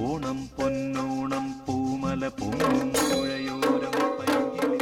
ഓണം പൊന്നോണം പൂമല പൊങ്ങും പുഴയോരം പൈങ്കിളി.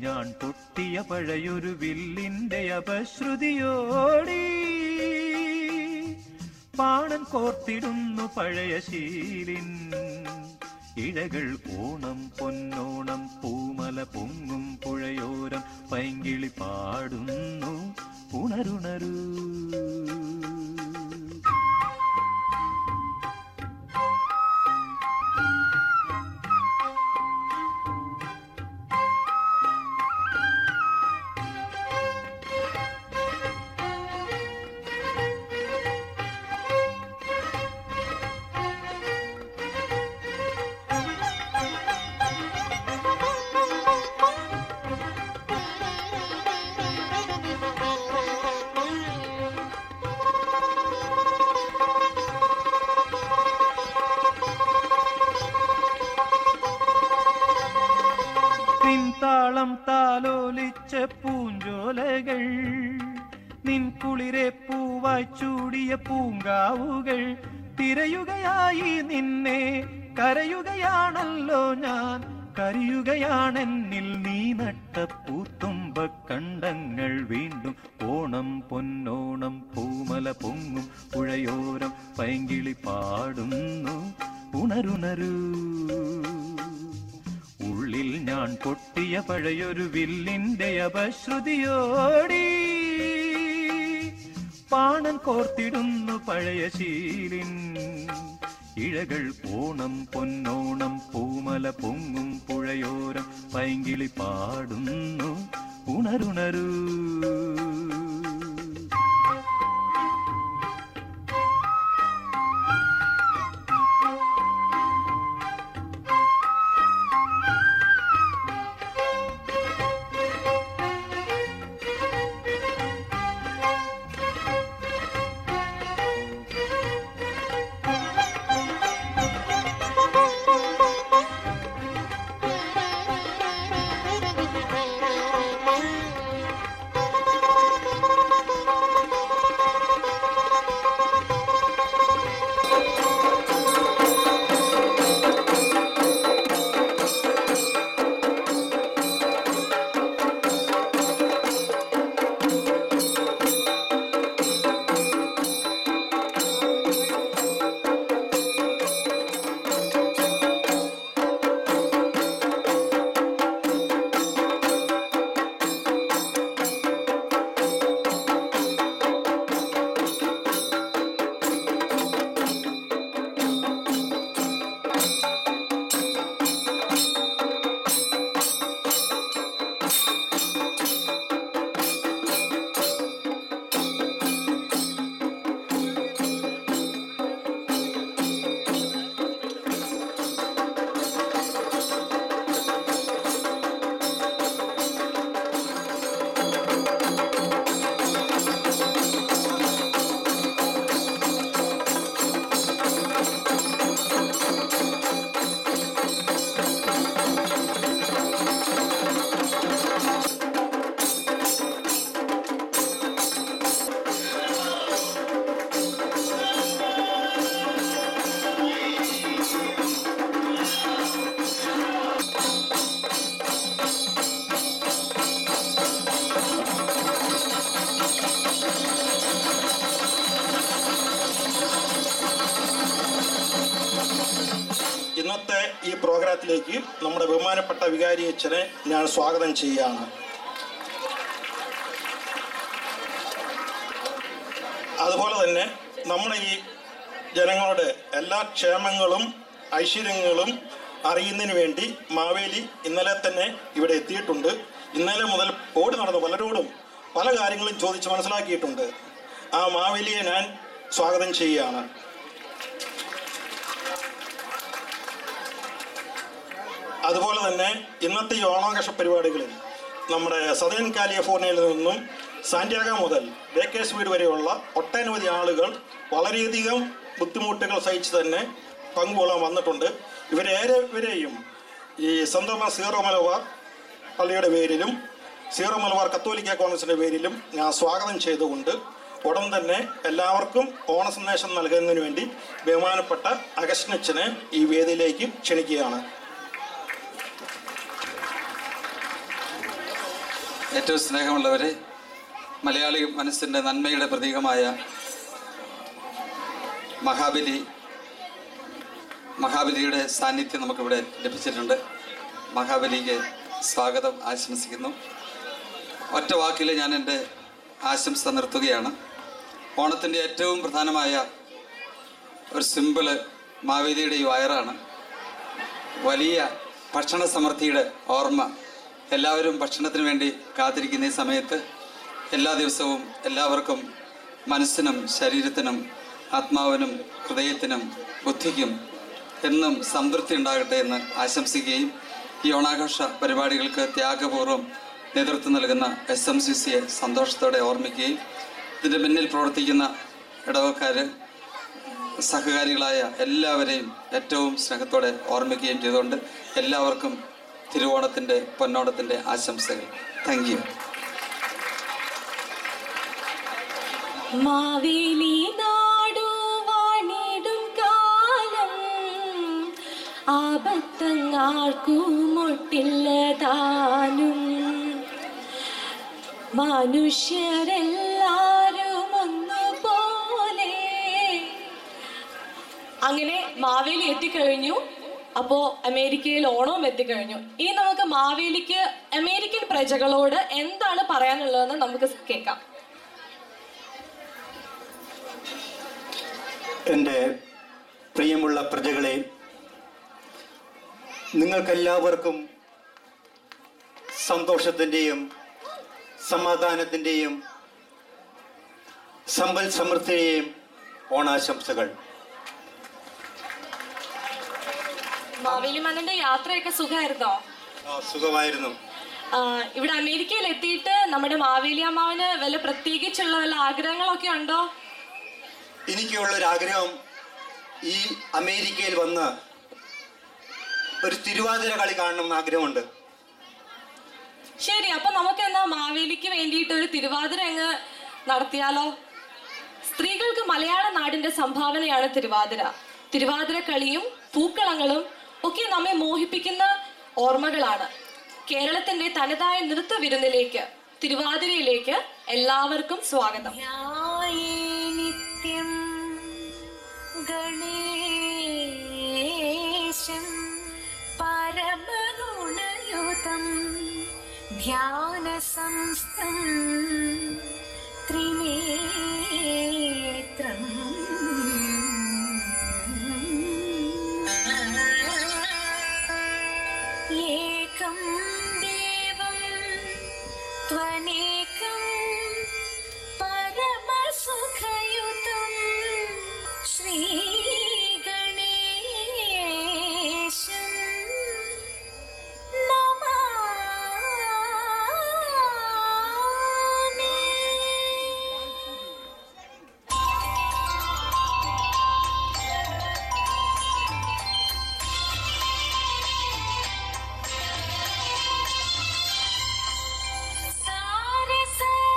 ഞാൻ പൊട്ടിയ പഴയൊരു വില്ലിന്റെ അപശ്രുതിയോടി പാണൻ കോർത്തിടുന്നു പഴയ ശീലിൻ ഇഴകൾ. ഓണം പൊന്നോണം പൂമല പൊങ്ങും പുഴയോരം പൈങ്കിളി പാടുന്നു ഉണരുണരൂ. താളം താലോലിച്ച പൂഞ്ചോലകൾ, നിൻ കുളിരെ പൂവായി ചൂടിയ പൂങ്കാവുകൾ തിരയുകയായി നിന്നെ കരയുകയാണല്ലോ ഞാൻ. കരയുകയാണെന്നിൽ നീ നട്ട പൂത്തുമ്പ കണ്ടങ്ങൾ വീണ്ടും. ഓണം പൊന്നോണം പൂമല പൊങ്ങും പുഴയോരം പൈങ്കിളി പാടുന്നു ഉണരുണരൂ. ഉള്ളിൽ ഞാൻ പൊട്ടിയ പഴയൊരു വില്ലിന്റെ അപശ്രുതിയോടി പാണൻ കോർത്തിടുന്നു പഴയ ശീലിൻ ഇഴകൾ. ഓണം പൊന്നോണം പൂമല പൊങ്ങും പുഴയോരം പൈങ്കിളി പാടുന്നു ഉണരുണരൂ. അമ്പലത്തിലേക്ക് നമ്മുടെ ബഹുമാനപ്പെട്ട വികാരി അച്ഛനെ ഞാൻ സ്വാഗതം ചെയ്യുകയാണ്. അതുപോലെ തന്നെ നമ്മുടെ ഈ ജനങ്ങളുടെ എല്ലാ ക്ഷേമങ്ങളും ഐശ്വര്യങ്ങളും അറിയുന്നതിന് വേണ്ടി മാവേലി ഇന്നലെ തന്നെ ഇവിടെ എത്തിയിട്ടുണ്ട്. ഇന്നലെ മുതൽ ഓടി നടന്ന് പലരോടും പല കാര്യങ്ങളും ചോദിച്ച് മനസ്സിലാക്കിയിട്ടുണ്ട്. ആ മാവേലിയെ ഞാൻ സ്വാഗതം ചെയ്യുകയാണ്. അതുപോലെ തന്നെ ഇന്നത്തെ ഈ ഓണാഘോഷ പരിപാടികളിൽ നമ്മുടെ സദേൺ കാലിഫോർണിയയിൽ നിന്നും സാന്റിയാഗോ മുതൽ ബേക്കേഴ്സ് വീട് വരെയുള്ള ഒട്ടനവധി ആളുകൾ വളരെയധികം ബുദ്ധിമുട്ടുകൾ സഹിച്ച് തന്നെ പങ്കുകൊള്ളാൻ വന്നിട്ടുണ്ട്. ഇവരേവരെയും ഈ സെന്റ് തോമസ് സീറോ മലബാർ പള്ളിയുടെ പേരിലും സീറോ മലബാർ കത്തോലിക്ക കോൺഗ്രസിൻ്റെ പേരിലും ഞാൻ സ്വാഗതം ചെയ്തുകൊണ്ട് ഉടൻ തന്നെ എല്ലാവർക്കും ഓണ സന്ദേശം നൽകുന്നതിന് വേണ്ടി ബഹുമാനപ്പെട്ട അഗസ്റ്റിനച്ഛനെ ഈ വേദിയിലേക്ക് ക്ഷണിക്കുകയാണ്. ഏറ്റവും സ്നേഹമുള്ളവരെ, മലയാളി മനസ്സിൻ്റെ നന്മയുടെ പ്രതീകമായ മഹാബലിയുടെ സാന്നിധ്യം നമുക്കിവിടെ ലഭിച്ചിട്ടുണ്ട്. മഹാബലിക്ക് സ്വാഗതം ആശംസിക്കുന്നു. ഒറ്റ വാക്കിൽ ഞാൻ എൻ്റെ ആശംസ നിർത്തുകയാണ്. ഓണത്തിൻ്റെ ഏറ്റവും പ്രധാനമായ ഒരു സിമ്പിള് മാവേലിയുടെ ഈ വയറാണ്. വലിയ ഭക്ഷണ സമൃദ്ധിയുടെ ഓർമ്മ. എല്ലാവരും ഭക്ഷണത്തിന് വേണ്ടി കാത്തിരിക്കുന്ന ഈ സമയത്ത് എല്ലാ ദിവസവും എല്ലാവർക്കും മനസ്സിനും ശരീരത്തിനും ആത്മാവിനും ഹൃദയത്തിനും ബുദ്ധിക്കും എന്നും സംതൃപ്തി ഉണ്ടാകട്ടെ എന്ന് ആശംസിക്കുകയും ഈ ഓണാഘോഷ പരിപാടികൾക്ക് ത്യാഗപൂർവ്വം നേതൃത്വം നൽകുന്ന SMCCയെ സന്തോഷത്തോടെ ഓർമ്മിക്കുകയും ഇതിൻ്റെ പിന്നിൽ പ്രവർത്തിക്കുന്ന ഇടവക്കാർ സഹകാരികളായ എല്ലാവരെയും ഏറ്റവും സ്നേഹത്തോടെ ഓർമ്മിക്കുകയും ചെയ്തുകൊണ്ട് എല്ലാവർക്കും തിരുവോണത്തിൻ്റെ പൊന്നോണത്തിൻ്റെ ആശംസകൾ. Thank you. മാവേലി നാടു വാണിടും കാലം ആപത്തങ്ങാർക്കും മുട്ടില്ലതാനും മനുഷ്യരെല്ലാരും ഒന്നുപോലെ. അങ്ങനെ മാവേലി എത്തിക്കഴിഞ്ഞു. അപ്പോ അമേരിക്കയിൽ ഓണവും എത്തിക്കഴിഞ്ഞു. ഇനി നമുക്ക് മാവേലിക്ക് അമേരിക്കൻ പ്രജകളോട് എന്താണ് പറയാനുള്ളതെന്ന് നമുക്ക് കേൾക്കാം. എൻ്റെ പ്രിയമുള്ള പ്രജകളെ, നിങ്ങൾക്കെല്ലാവർക്കും സന്തോഷത്തിൻ്റെയും സമാധാനത്തിൻ്റെയും സമ്പൽ സമൃദ്ധിയുടെയും ഓണാശംസകൾ. മാവേലി മന്നന്റെ യാത്രയൊക്കെ സുഖമായിരുന്നോ? സുഖമായിരുന്നു. ഇവിടെ അമേരിക്കയിൽ എത്തിയിട്ട് നമ്മുടെ മാവേലി അമ്മാവന് വല്ല പ്രത്യേകിച്ചുള്ള വല്ല ആഗ്രഹങ്ങളൊക്കെ ഉണ്ടോ? എനിക്കുള്ളൊരാഗ്രഹം ഈ അമേരിക്കയിൽ വന്ന് ഒരു തിരുവാതിര കളി കാണണമെന്ന് ആഗ്രഹമുണ്ട്. ശരി, അപ്പൊ നമുക്ക് എന്നാ മാവേലിക്ക് വേണ്ടിയിട്ട് ഒരു തിരുവാതിര അങ്ങ് നടത്തിയാലോ? സ്ത്രീകൾക്ക് മലയാള നാടിന്റെ സംഭാവനയാണ് തിരുവാതിര. തിരുവാതിര കളിയും പൂക്കളങ്ങളും ഒക്കെ നമ്മെ മോഹിപ്പിക്കുന്ന ഓർമ്മകളാണ്. കേരളത്തിന്റെ തനതായ നൃത്ത വിരുന്നിലേക്ക്, തിരുവാതിരയിലേക്ക് എല്ലാവർക്കും സ്വാഗതം. നിത്യം ഗണേശം പരമഗുണയുതം ധ്യാന സംസ്ഥം ത്രിനേത്രം ഏകം ദേവം ത്വനേകം പരമസുഖയുതം ശ്രീഗണേശം നമാമി. സാരി സാരി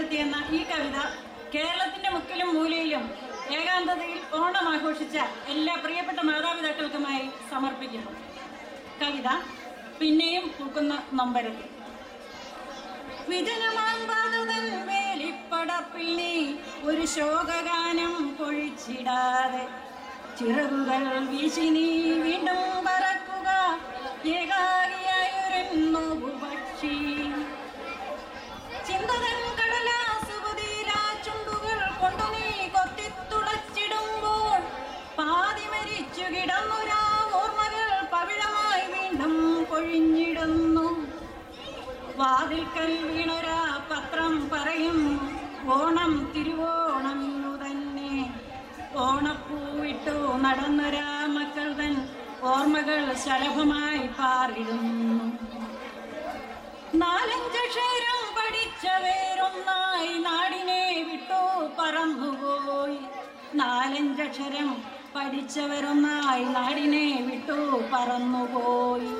നൊമ്പരത്തി എന്ന ഈ കവിത കേരളത്തിന്റെ മുക്കിലും മൂലയിലും ഏകാന്തതയിൽ ഓണം ആഘോഷിച്ച എല്ലാ പ്രിയപ്പെട്ട മാതാപിതാക്കൾക്കുമായി സമർപ്പിക്കുന്നു. കവിത പിന്നെയും പൂക്കുന്ന നൊമ്പരത്തി. വിജനമാങ്കാതുതൻ വേലിപ്പടപ്പിൽ നീ ഒരു ശോകഗാനം പൊഴിച്ചിടാതെ ചിറകുകൾ വീശി നീ വീണ്ടും പറക്കുക ഏകാകിയായൊരെന്നോ പക്ഷി. ചിന്തതൻ കടലാസുകുതിരാ ചുണ്ടുകൾ കൊണ്ടു നീ കൊത്തിത്തുളച്ചിടുമ്പോൾ പാതി മരിച്ചു കിടന്നൊരാ ഓർമ്മകൾ പവിഴമായി വീണ്ടും പൊഴിഞ്ഞിടുന്നു. വാതിൽക്കൽ വീണൊരാ പത്രം പറയും ഓണം തിരുവോണമെന്നു തന്നെ. ഓണപ്പൂവിട്ടു നടന്നൊരാ മക്കൾ തൻ ഓർമ്മകൾ ശലഭമായി പാറിടുന്നു. നാലഞ്ചക്ഷരം പഠിച്ച വേരൊന്നായി നാടിനെ വിട്ടു പറന്നുപോയി. നാലഞ്ചക്ഷരം പഠിച്ചവരൊന്നായി നാടിനെ വിട്ടു പറന്നുപോയി.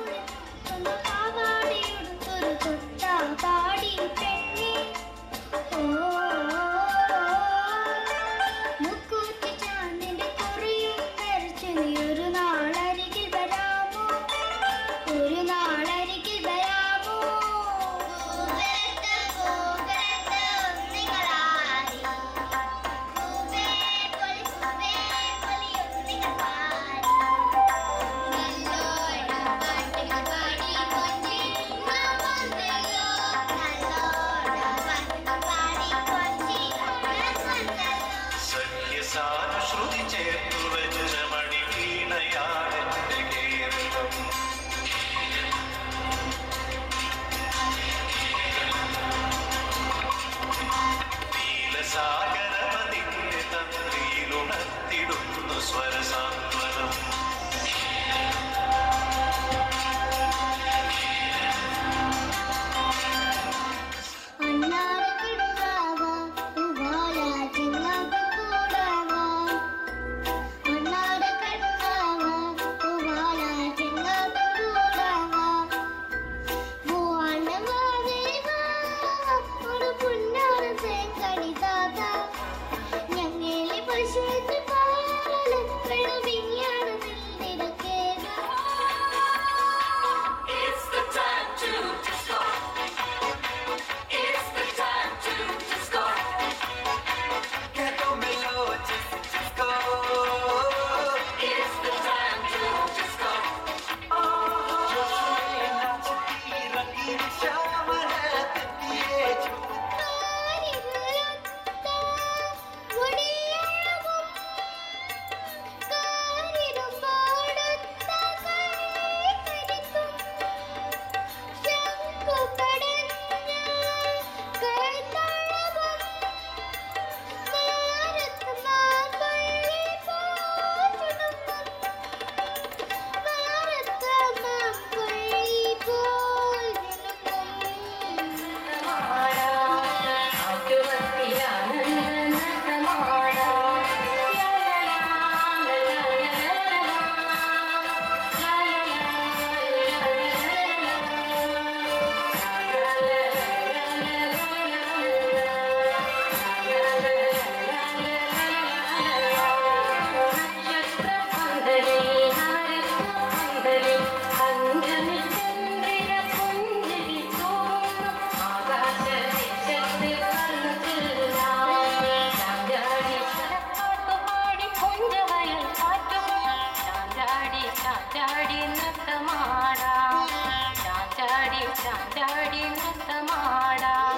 ചാഞ്ചാടി നൃത്തമാടാം